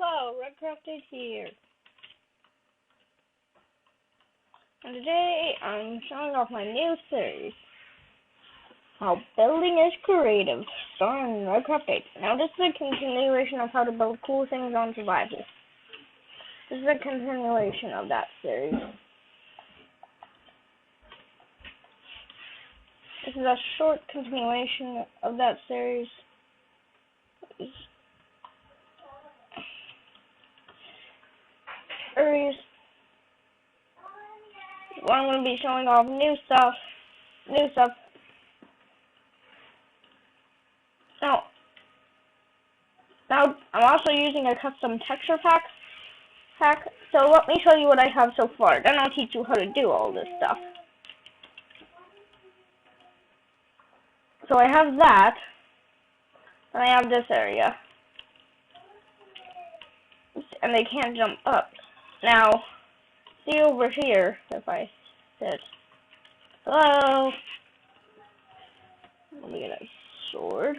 Hello, Redcrafted here. And today I'm showing off my new series, How Building is Creative, starring Redcraft 8. Now this is a continuation of how to build cool things on survival. This is a continuation of that series. This is a short continuation of that series. Where I'm going to be showing off new stuff. Now I'm also using a custom texture pack. So let me show you what I have so far. Then I'll teach you how to do all this stuff. So I have that. And I have this area. And they can't jump up. Now, see over here, if I said, hello? Let me get a sword.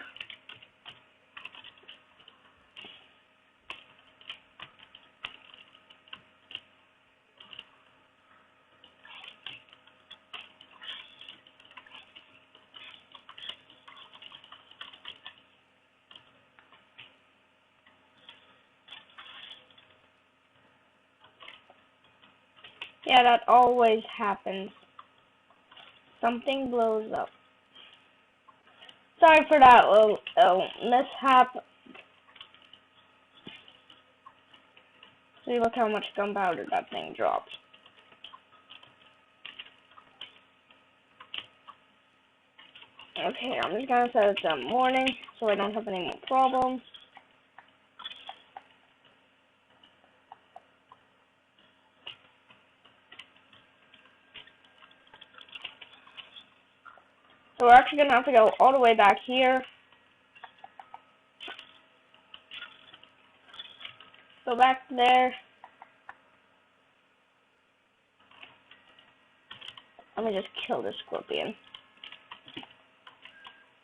Yeah, that always happens. Something blows up. Sorry for that little mishap. See, look how much gunpowder that thing dropped. Okay, I'm just gonna set it to morning so I don't have any more problems. So we're actually gonna have to go all the way back here. Go back there. Let me just kill this scorpion.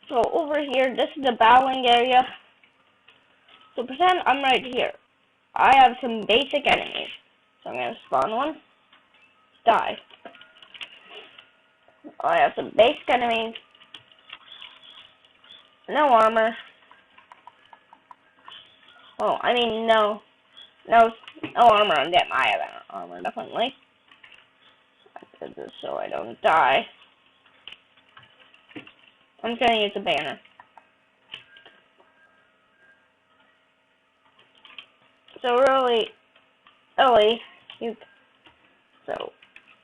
So over here, this is the battling area. So pretend I'm right here. I have some basic enemies. So I'm gonna spawn one. Die. I have some basic enemies. No armor. Oh, I mean no armor on them. I have armor, definitely. I did this so I don't die. I'm just gonna use a banner. So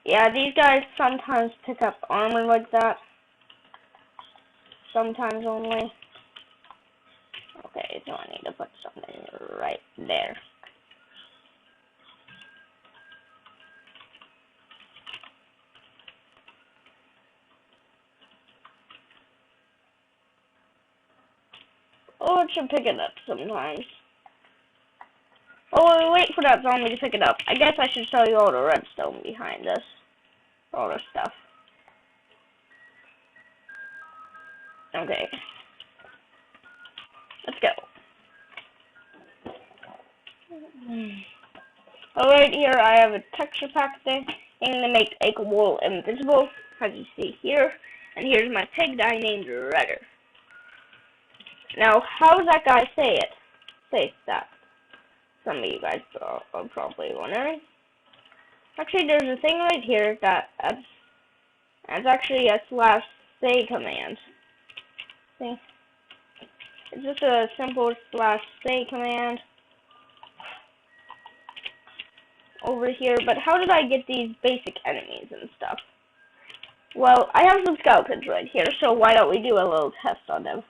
yeah, these guys sometimes pick up armor like that. Sometimes only. Okay, so I need to put something right there. Oh, it should pick it up sometimes. Oh, wait for that zombie to pick it up. I guess I should show you all the redstone behind this. All the stuff. Okay. Let's go. Right here, I have a texture pack thing to make a wool invisible, as you see here. And here's my pig that I named Redder. Now, how does that guy say that? Some of you guys are probably wondering. Actually, there's a thing right here that's actually a /say command. See? It's just a simple /say command over here. But how did I get these basic enemies and stuff? Well, I have some skeletons right here, so why don't we do a little test on them?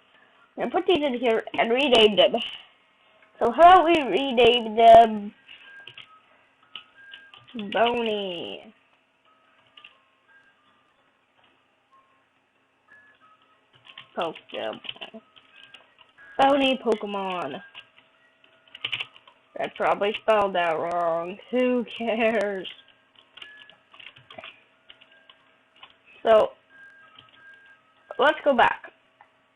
I'm gonna put these in here and rename them. So how about we rename them Bony Pokemon. Bony Pokemon. I probably spelled that wrong. Who cares? So let's go back.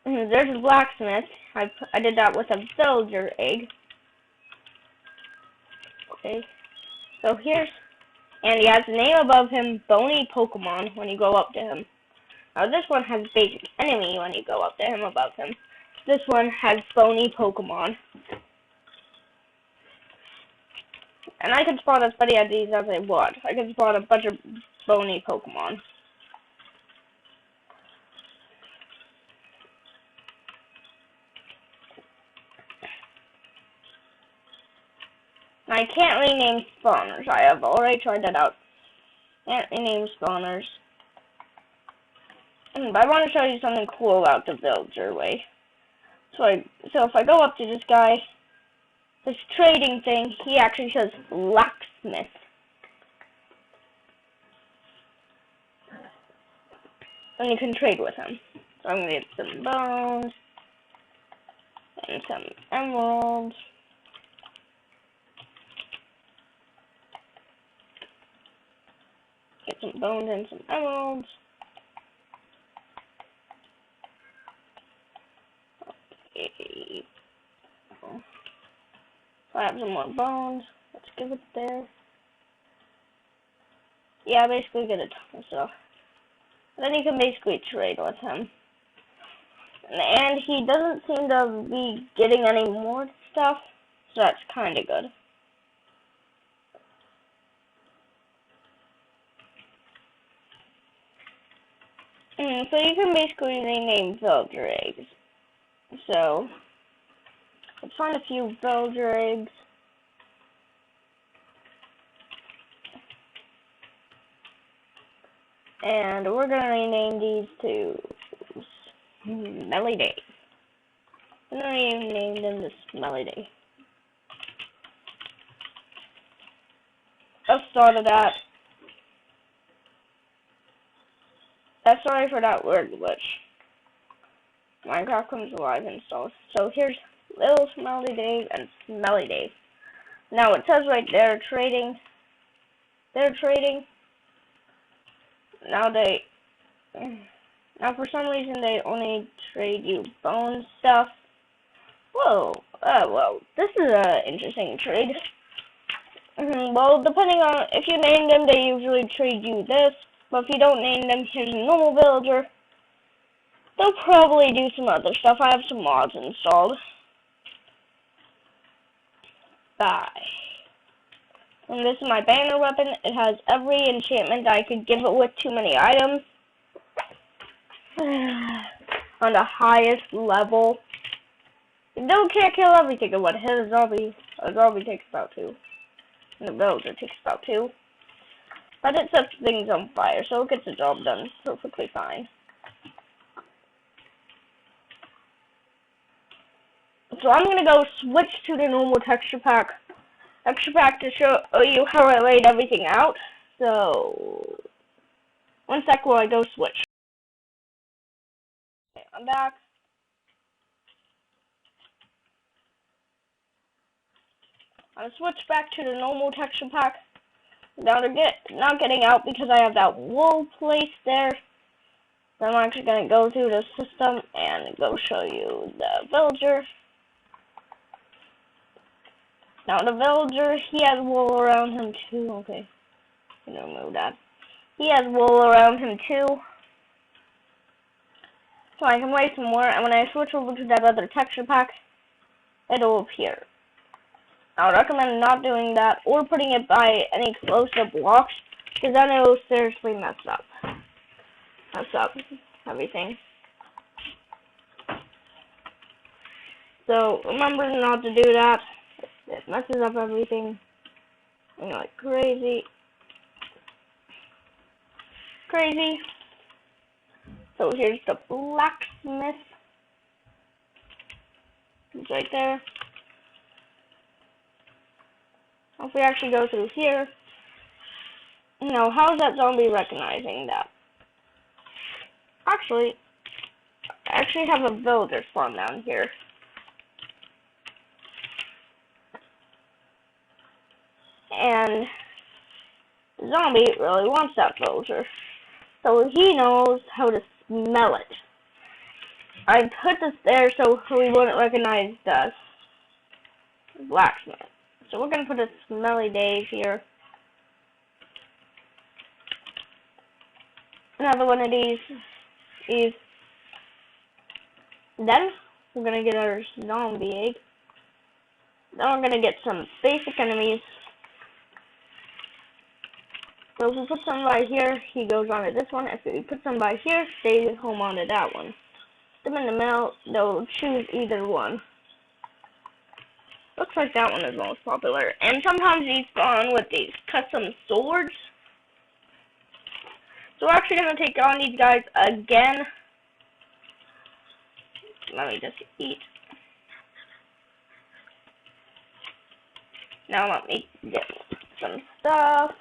There's a blacksmith. I did that with a villager egg. Okay. So here's, and he has a name above him, Bony Pokemon, when you go up to him. Now this one has Basic Enemy when you go up to him above him. This one has Bony Pokemon. And I can spawn as many of these as I want. I can spawn a bunch of Bony Pokemon. I can't rename spawners. I have already tried that out. Can't rename spawners. But I want to show you something cool about the villager way. So if I go up to this guy, this trading thing, he actually says blacksmith. And you can trade with him. So I'm going to get some bones and some emeralds. Get some bones and some emeralds. Okay. So I have some more bones. Let's give it there. Yeah, basically get a ton of stuff. Then you can basically trade with him. And he doesn't seem to be getting any more stuff, so that's kind of good. So you can basically rename villager eggs. So, let's find a few villager eggs. And we're going to rename these to Smelly Day. I'm going to rename them to Smelly Day. Let's start of that. Sorry for that word glitch. Minecraft comes alive installed. So here's Little Smelly Dave and Smelly Dave. Now it says right there trading. They're trading. Now for some reason they only trade you bone stuff. Whoa. Well, this is an interesting trade. Well, depending on if you name them, they usually trade you this. But if you don't name them, here's a normal villager. They'll probably do some other stuff. I have some mods installed. Bye. And this is my banner weapon. It has every enchantment I could give it with too many items. On the highest level. You can't kill everything in one hit. A zombie takes about 2. And the villager takes about 2. But it sets things on fire, so it gets the job done perfectly fine. So I'm gonna go switch to the normal texture pack to show you how I laid everything out. So, one sec while I go switch. Okay, I'm back. I'm switched back to the normal texture pack. Now not getting out because I have that wool placed there. So I'm actually gonna go through the system and go show you the villager. Now the villager, he has wool around him too. Okay, I'm gonna remove that. He has wool around him too. So I can lay some more, and when I switch over to that other texture pack, it'll appear. I would recommend not doing that or putting it by any close-up blocks, because then it will seriously mess up everything. So remember not to do that. It messes up everything. Like crazy. So here's the blacksmith. It's right there. If we actually go through here, how is that zombie recognizing that? Actually, I actually have a villager spawn down here. And the zombie really wants that villager. So he knows how to smell it. I put this there so he wouldn't recognize the blacksmith. So we're gonna put a Smelly Dave here. Another one of these is. Then we're gonna get our zombie egg. Then we're gonna get some basic enemies. So if we put some by here, he goes onto this one. If we put some by here, they home onto that one. Them in the middle, they'll choose either one. Looks like that one is most popular. And sometimes these spawn with these custom swords. So we're actually going to take on these guys again. Let me just eat. Now let me get some stuff.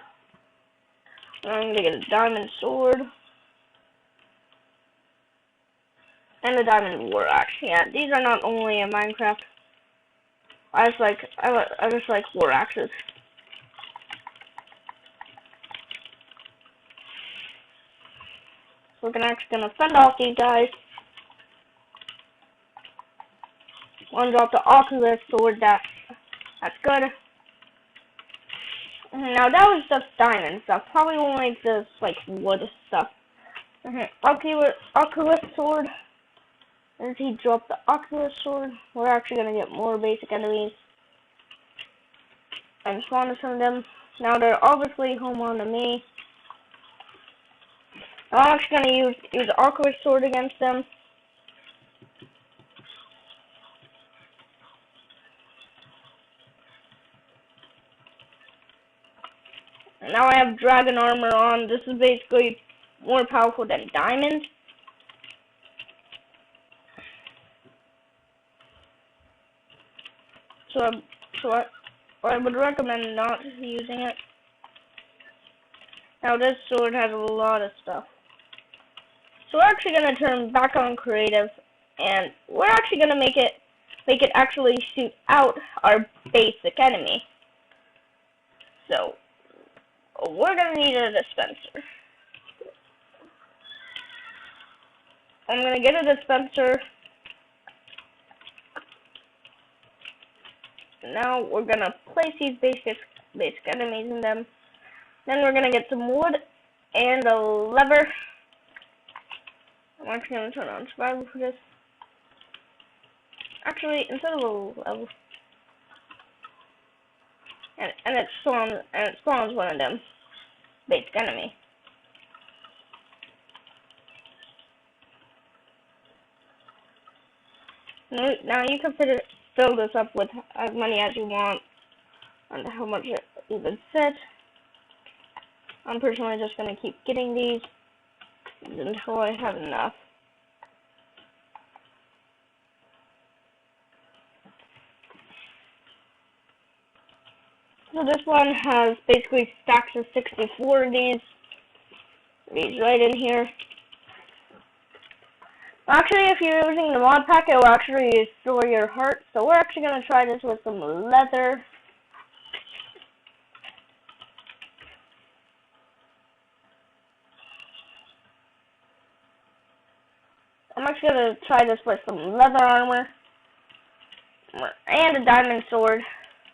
I'm going to get a diamond sword. And a diamond war axe. Yeah, these are not only in Minecraft. I just like war axes. So we're actually gonna fend off these guys. One drop the Oculus sword. That's good. Now that was just diamond stuff. Probably won't like this like wood stuff. Oculus sword. As he dropped the Oculus sword, we're actually gonna get more basic enemies and spawn some of them. Now they're obviously home on to me. Now I'm actually gonna use the Oculus sword against them. And now I have dragon armor on. This is basically more powerful than diamond. So I would recommend not using it. Now this sword has a lot of stuff. So we're actually gonna turn back on creative, and we're actually gonna make it actually shoot out our basic enemy. So we're gonna need a dispenser. I'm gonna get a dispenser. Now we're gonna place these basic enemies in them. Then we're gonna get some wood and a lever. I'm actually gonna turn on survival for this. Actually, instead of a level, and it spawns one of them basic enemy. Now you can fill this up with as many as you want, and how much it even fits. I'm personally just gonna keep getting these until I have enough. So this one has basically stacks of 64 of these right in here. Actually, if you're using the mod pack, it will actually restore your heart. So we're actually going to try this with some leather. I'm actually going to try this with some leather armor. And a diamond sword.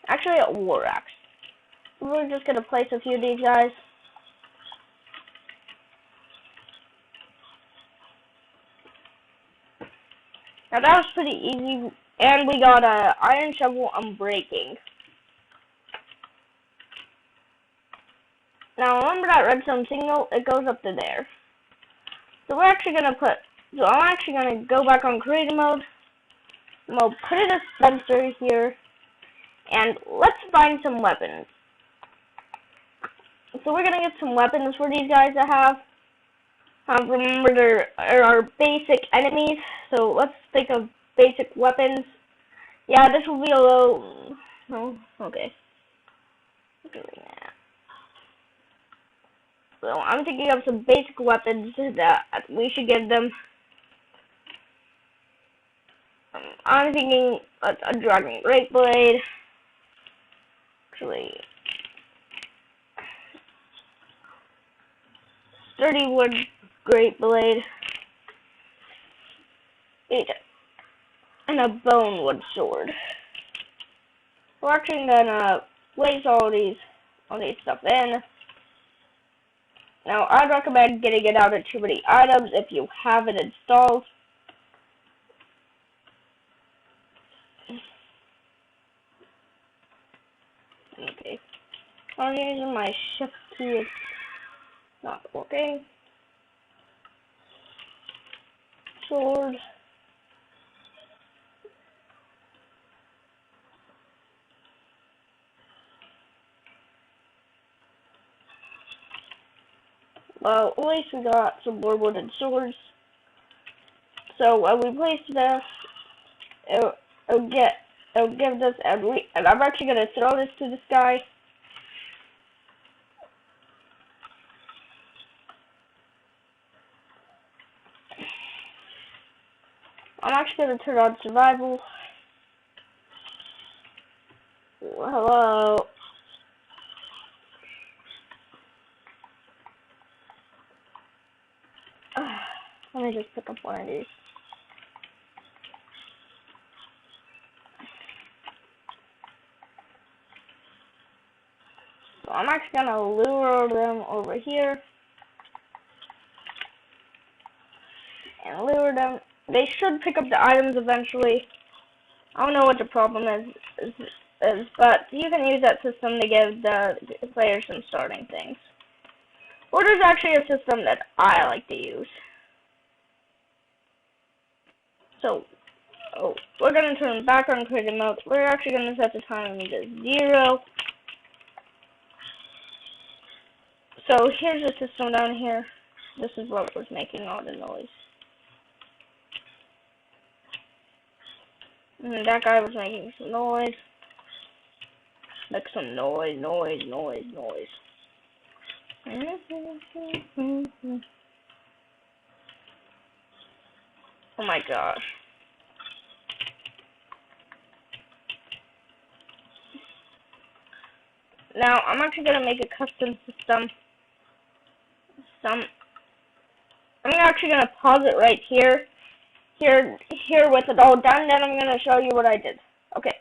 Actually, a war axe. We're just going to place a few of these guys. Now that was pretty easy, and we got a iron shovel unbreaking. Now remember that redstone signal? It goes up to there. So I'm actually gonna go back on creative mode. We'll put a dispenser here, and let's find some weapons. So we're gonna get some weapons for these guys to have. Remember, there are basic enemies, so let's think of basic weapons. Yeah, this will be a little... Oh, okay. So I'm thinking of some basic weapons that we should give them. I'm thinking a dragon great blade. Actually, sturdy wood great blade, and a bone wood sword. we're actually gonna place all these stuff in. Now, I'd recommend getting it out of too many items if you have it installed. Okay. I'm using my shift key. It's not working. Sword. Well, at least we got some more wooden swords. So when we place this, it'll give this, and I'm actually gonna throw this to this guy. I'm actually gonna turn on survival. Hello. Let me just pick up one of these. So I'm actually gonna lure them over here. And lure them. They should pick up the items eventually. I don't know what the problem is, but you can use that system to give the players some starting things. Or there's actually a system that I like to use. So, we're going to turn back on creative mode. We're actually going to set the time to 0. So, here's the system down here. This is what was making all the noise. And that guy was making some noise. Like some noise. Oh my gosh. Now, I'm actually going to make a custom system. I'm actually going to pause it right here. Here with it all done, then I'm going to show you what I did. Okay.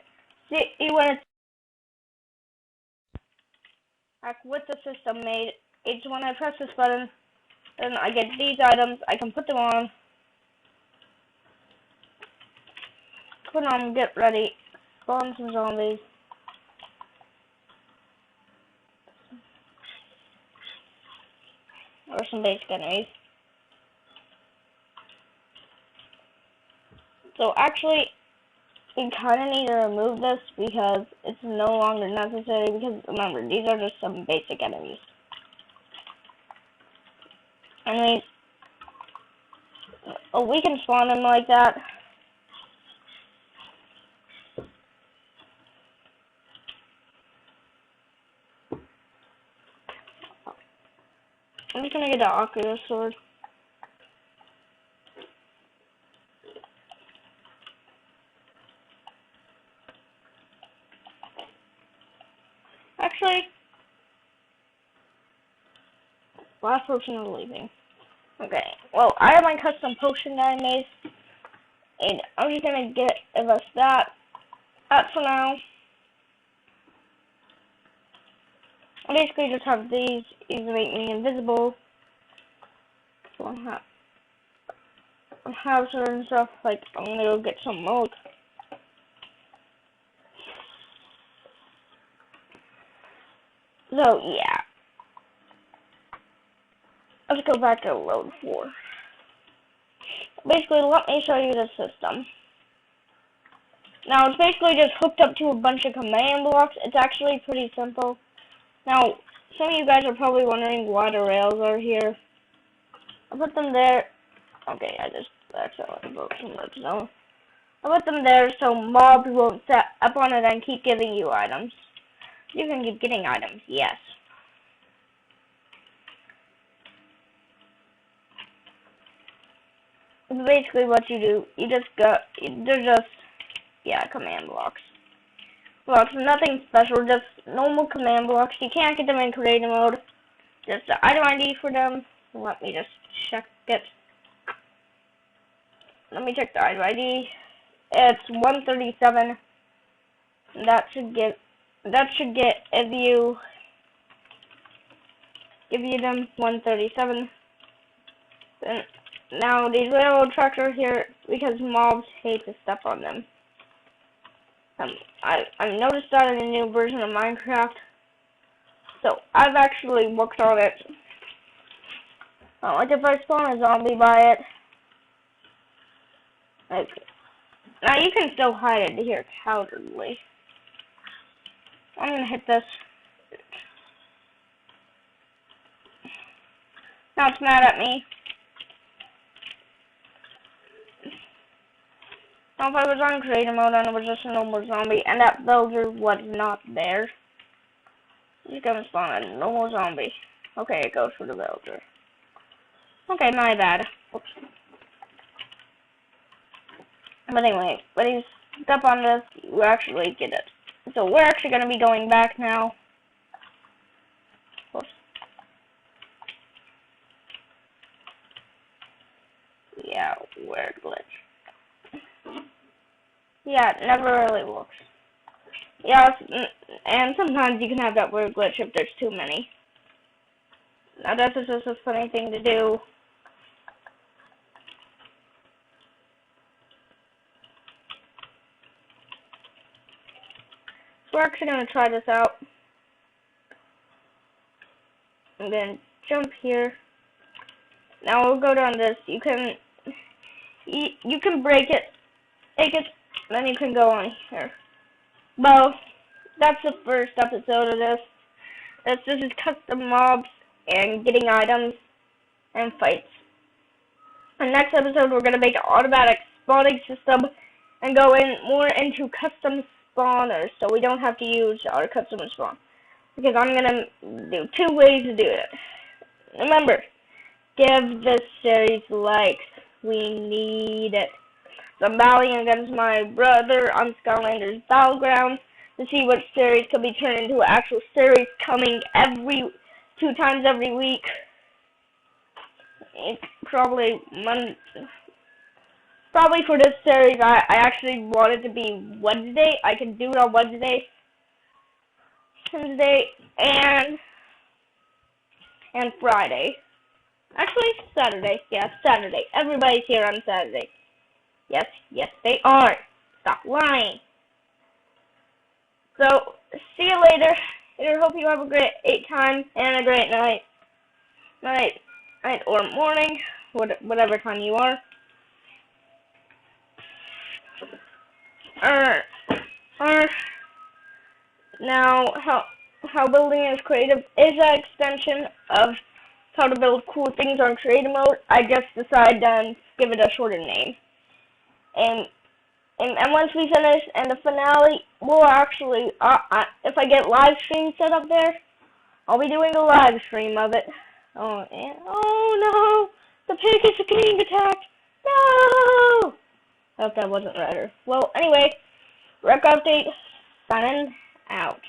See, when it's back with the system made, it's when I press this button, then I get these items, I can put them on. Put on, get ready, spawn some zombies. Or some basic enemies. So actually, we kind of need to remove this because it's no longer necessary, because remember, these are just some basic enemies. I mean, we can spawn them like that. I'm just gonna get the Oculus sword. Actually, last person is leaving. Okay, well, I have my custom potion that I made, and I'm just gonna give us that for now. I basically just have these to make me invisible. So I have certain stuff, like I'm gonna go get some milk. So yeah, let's go back to load 4. Basically, let me show you the system. Now it's basically just hooked up to a bunch of command blocks. It's actually pretty simple. Now, some of you guys are probably wondering why the rails are here. I put them there. Okay, I just accidentally broke some red zone. I put them there so mobs won't set up on it and keep giving you items. You can keep getting items, yes. Basically what you do, they're just, yeah, command blocks. Blocks, nothing special, just normal command blocks. You can't get them in creative mode. Just the item ID for them. Let me just check it. Let me check the item ID. It's 137. That should get give you them 137. And now these railroad tracks are here because mobs hate to step on them. I've noticed that in a new version of Minecraft, so I've actually worked on it. Like if I spawn a zombie by it, like, now you can still hide it here cowardly. I'm gonna hit this. Now it's mad at me. Now if I was on creative mode and it was just a normal zombie and that villager was not there, he's gonna spawn a normal zombie. Okay, it goes for the villager. Okay, my bad. Oops. But anyway, when you step on this, you actually get it. So we're actually gonna be going back now. Oops. Yeah, weird glitch. Yeah, it never really works. Yeah, and sometimes you can have that weird glitch if there's too many. Now that's just a funny thing to do. So we're actually going to try this out. I'm going to jump here. Now we'll go down this. You can break it, take it, then you can go on here. Well, that's the first episode of this. This is custom mobs and getting items and fights. In the next episode, we're going to make an automatic spawning system and go more into custom spawners, so we don't have to use our custom spawn. Because I'm going to do 2 ways to do it. Remember, give this series likes. We need it. So I'm battling against my brother on Skylanders Battlegrounds to see what series could be turned into an actual series coming 2 times every week. Probably for this series, I actually want it to be Wednesday. I can do it on Wednesday, Tuesday, and Friday. Actually, Saturday. Yeah, Saturday. Everybody's here on Saturday. Yes, they are. Stop lying. So, see you later. I hope you have a great time and a great night. Night or morning, whatever time you are. Now, how building is creative is an extension of how to build cool things on creative mode. I just decided to give it a shorter name. And once we finish and the finale, we'll actually, if I get live stream set up there, I'll be doing a live stream of it. Oh no! The pig is getting attacked! No! I hope that wasn't Ryder. Well, anyway, Rec Update, signing out.